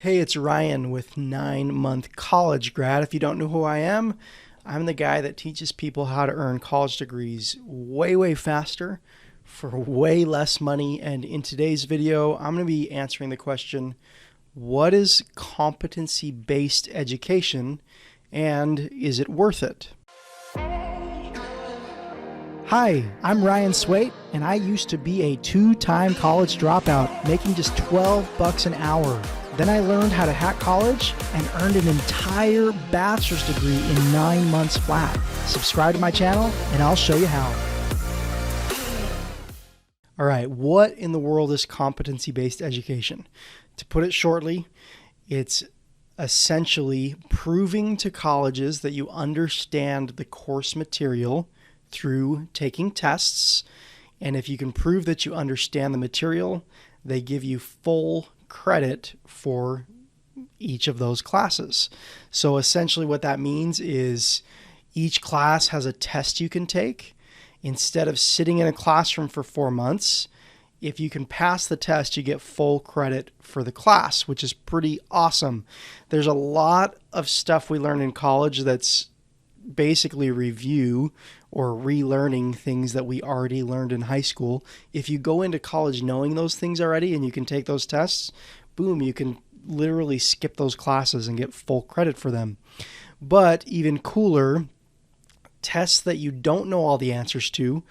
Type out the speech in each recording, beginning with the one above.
Hey, it's Ryan with 9-month college grad. If you don't know who I am, I'm the guy that teaches people how to earn college degrees way faster for way less money. And in today's video, I'm going to be answering the question, what is competency-based education and is it worth it? Hi, I'm Ryan Swait, and I used to be a 2-time college dropout, making just $12 an hour. Then I learned how to hack college and earned an entire bachelor's degree in 9 months flat. Subscribe to my channel and I'll show you how. All right, what in the world is competency-based education? To put it shortly, it's essentially proving to colleges that you understand the course material through taking tests. And if you can prove that you understand the material, they give you full credit for each of those classes. So essentially what that means is each class has a test you can take. Instead of sitting in a classroom for 4 months, if you can pass the test, you get full credit for the class, which is pretty awesome. There's a lot of stuff we learn in college that's basically review or relearning things that we already learned in high school. If you go into college knowing those things already and you can take those tests, boom, you can literally skip those classes and get full credit for them. But even cooler, tests that you don't know all the answers to,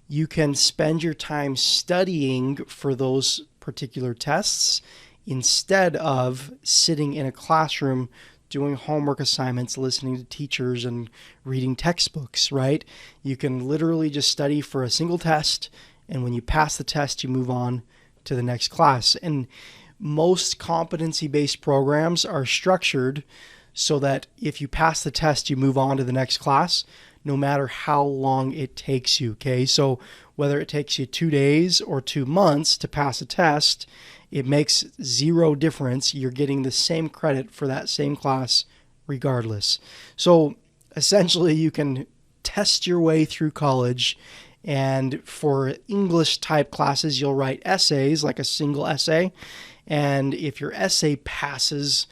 you can spend your time studying for those particular tests instead of sitting in a classroom doing homework assignments, listening to teachers, and reading textbooks, right? You can literally just study for a single test, and when you pass the test, you move on to the next class. And most competency-based programs are structured so that if you pass the test, you move on to the next class, no matter how long it takes you, okay? So whether it takes you 2 days or 2 months to pass a test, it makes zero difference. You're getting the same credit for that same class regardless. So essentially you can test your way through college, and for English type classes, you'll write essays, like a single essay. And if your essay passes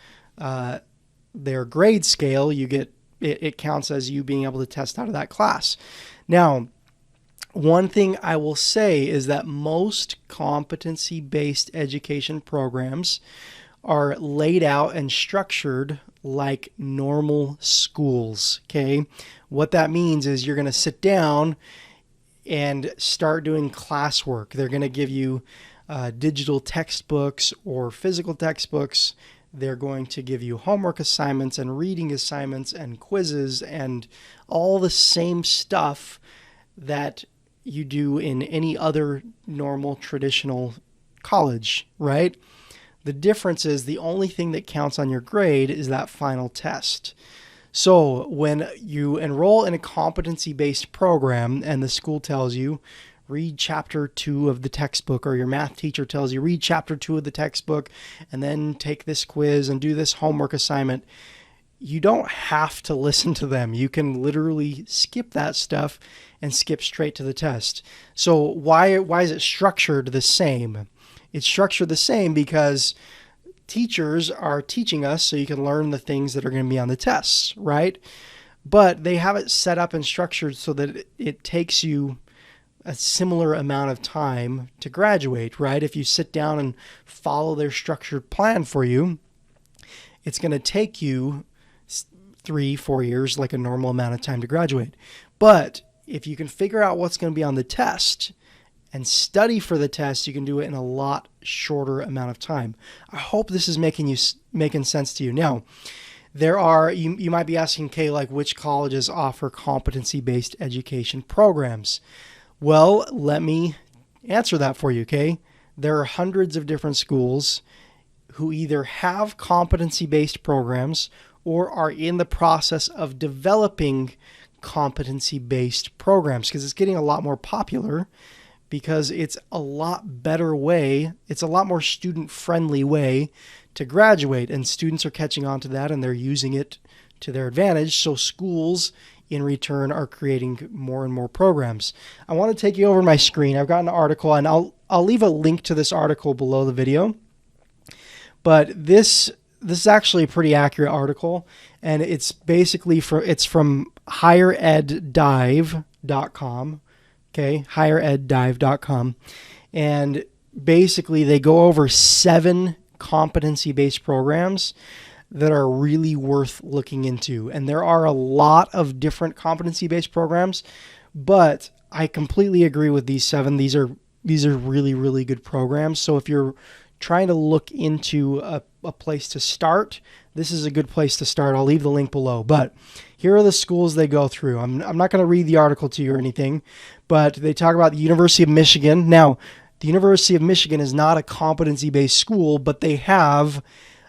their grade scale, you get it counts as you being able to test out of that class. Now, one thing I will say is that most competency-based education programs are laid out and structured like normal schools, okay? What that means is you're going to sit down and start doing classwork. They're going to give you digital textbooks or physical textbooks. They're going to give you homework assignments and reading assignments and quizzes and all the same stuff that you do in any other normal traditional college, right? The difference is the only thing that counts on your grade is that final test. So when you enroll in a competency-based program and the school tells you, read chapter 2 of the textbook, or your math teacher tells you, read chapter 2 of the textbook and then take this quiz and do this homework assignment, you don't have to listen to them. You can literally skip that stuff and skip straight to the test. So why is it structured the same? It's structured the same because teachers are teaching us so you can learn the things that are going to be on the tests, right? But they have it set up and structured so that it takes you a similar amount of time to graduate, right? If you sit down and follow their structured plan for you, it's going to take you 3-4 years, like a normal amount of time to graduate. But if you can figure out what's going to be on the test and study for the test, you can do it in a lot shorter amount of time. I hope this is making sense to you. Now, there are, you might be asking, okay, like which colleges offer competency-based education programs? Well, let me answer that for you, okay? There are hundreds of different schools who either have competency-based programs or are in the process of developing competency-based programs, because it's getting a lot more popular, because it's a lot better way, it's a lot more student-friendly way to graduate, and students are catching on to that and they're using it to their advantage. So schools in return are creating more and more programs. I want to take you over my screen. I've got an article, and I'll leave a link to this article below the video. But this this is actually a pretty accurate article, and it's basically from highereddive.com. Okay, highereddive.com, and basically they go over 7 competency-based programs that are really worth looking into. And there are a lot of different competency-based programs, but I completely agree with these 7. These are really, really good programs. So if you're trying to look into a place to start, this is a good place to start. I'll leave the link below. But here are the schools they go through. I'm not going to read the article to you or anything, but they talk about the University of Michigan. Now, the University of Michigan is not a competency-based school, but they have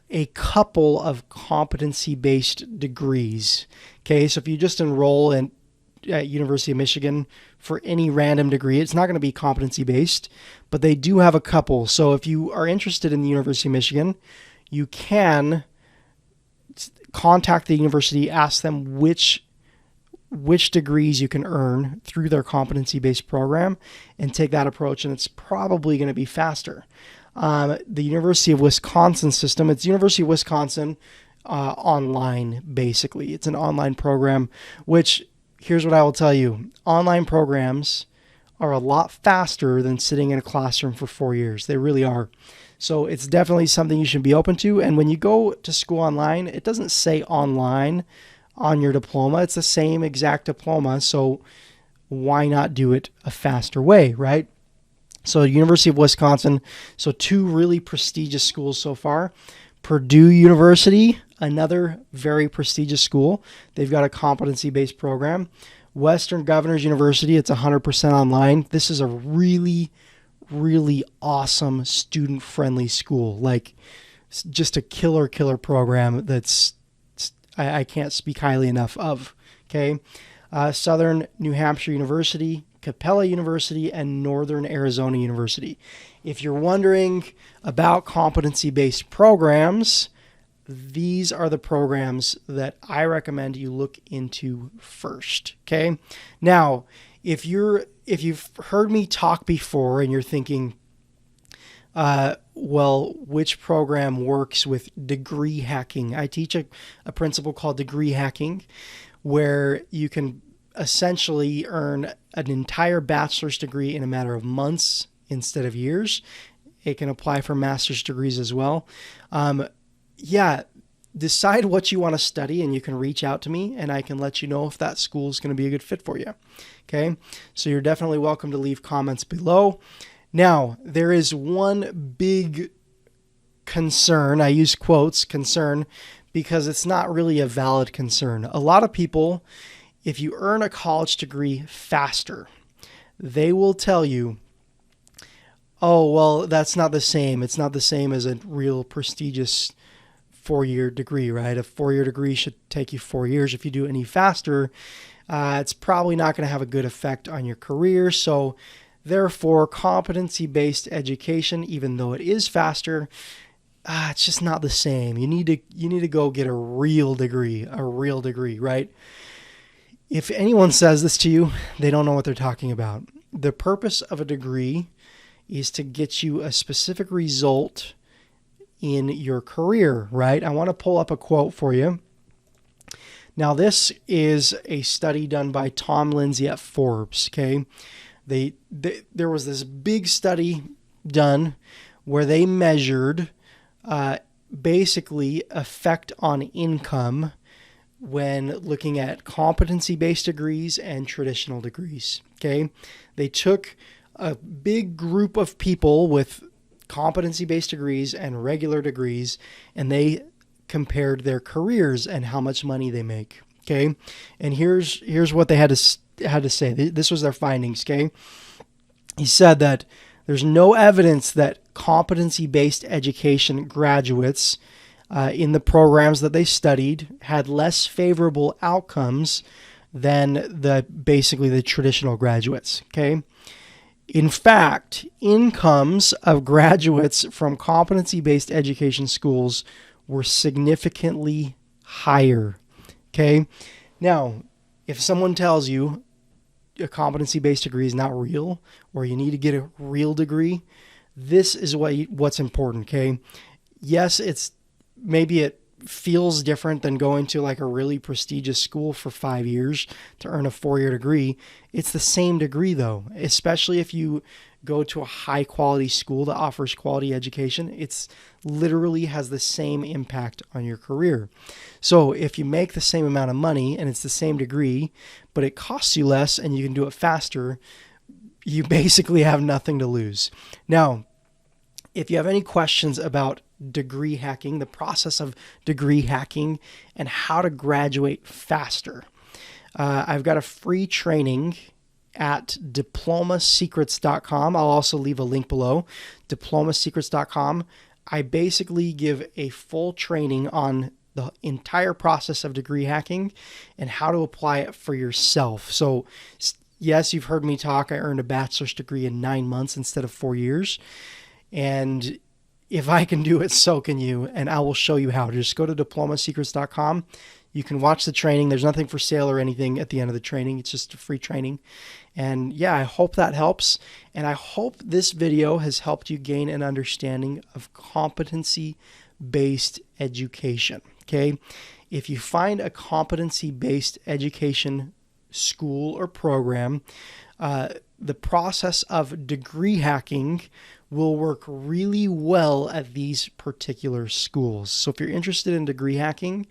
a couple of competency-based degrees. Okay, so if you just enroll at University of Michigan for any random degree, it's not going to be competency-based, but they do have a couple. So if you are interested in the University of Michigan, you can contact the university, ask them which degrees you can earn through their competency-based program, and take that approach, and it's probably going to be faster. The University of Wisconsin system, it's University of Wisconsin online, basically. It's an online program, which, here's what I will tell you. Online programs are a lot faster than sitting in a classroom for 4 years. They really are. So it's definitely something you should be open to. And when you go to school online, it doesn't say online on your diploma. It's the same exact diploma. So why not do it a faster way, right? So University of Wisconsin, so 2 really prestigious schools so far. Purdue University, another very prestigious school. They've got a competency-based program. Western Governors University, it's 100% online. This is a really, really awesome student-friendly school. Like, just a killer program that's I can't speak highly enough of. Okay, Southern New Hampshire University, Capella University, and Northern Arizona University. If you're wondering about competency-based programs, these are the programs that I recommend you look into first. Okay, now if you've heard me talk before and you're thinking, well, which program works with degree hacking? I teach a principle called degree hacking, where you can essentially earn an entire bachelor's degree in a matter of months instead of years. It can apply for master's degrees as well. Decide what you want to study, and you can reach out to me, and I can let you know if that school is going to be a good fit for you. Okay, so you're definitely welcome to leave comments below. Now, there is one big concern. I use quotes, concern, because it's not really a valid concern. A lot of people, if you earn a college degree faster, they will tell you, oh, well, that's not the same. It's not the same as a real prestigious 4-year degree, right? A 4-year degree should take you 4 years. If you do it any faster, it's probably not going to have a good effect on your career. So therefore, competency-based education, even though it is faster, it's just not the same. You need to go get a real degree, right? If anyone says this to you, they don't know what they're talking about. The purpose of a degree is to get you a specific result in your career, right? I want to pull up a quote for you. Now, this is a study done by Tom Lindsay at Forbes, okay? There was this big study done where they measured basically effect on income when looking at competency-based degrees and traditional degrees, okay? They took a big group of people with competency-based degrees and regular degrees, and they compared their careers and how much money they make, okay? And here's what they had to say. This was their findings, okay? He said that there's no evidence that competency-based education graduates in the programs that they studied had less favorable outcomes than basically the traditional graduates, okay? In fact, incomes of graduates from competency-based education schools were significantly higher, okay? Now, if someone tells you a competency-based degree is not real, or you need to get a real degree, this is what's important, okay? Yes, it's maybe it feels different than going to like a really prestigious school for 5 years to earn a 4-year degree. It's the same degree though, especially if you go to a high quality school that offers quality education. It's literally has the same impact on your career. So if you make the same amount of money and it's the same degree, but it costs you less and you can do it faster, you basically have nothing to lose. Now, if you have any questions about degree hacking, the process of degree hacking, and how to graduate faster, I've got a free training at diplomasecrets.com. I'll also leave a link below, diplomasecrets.com. I basically give a full training on the entire process of degree hacking and how to apply it for yourself. So yes, you've heard me talk. I earned a bachelor's degree in 9 months instead of 4 years. And if I can do it, so can you. And I will show you how. Just go to diplomasecrets.com. You can watch the training. There's nothing for sale or anything at the end of the training. It's just a free training. And yeah, I hope that helps. And I hope this video has helped you gain an understanding of competency-based education. Okay? If you find a competency-based education school or program, the process of degree hacking will work really well at these particular schools. So if you're interested in degree hacking,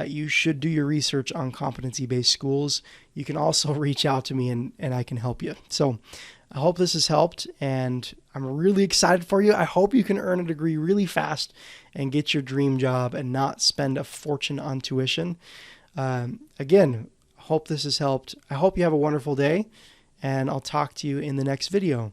you should do your research on competency-based schools. You can also reach out to me and I can help you. So I hope this has helped, and I'm really excited for you. I hope you can earn a degree really fast and get your dream job and not spend a fortune on tuition. Again, hope this has helped. I hope you have a wonderful day, and I'll talk to you in the next video.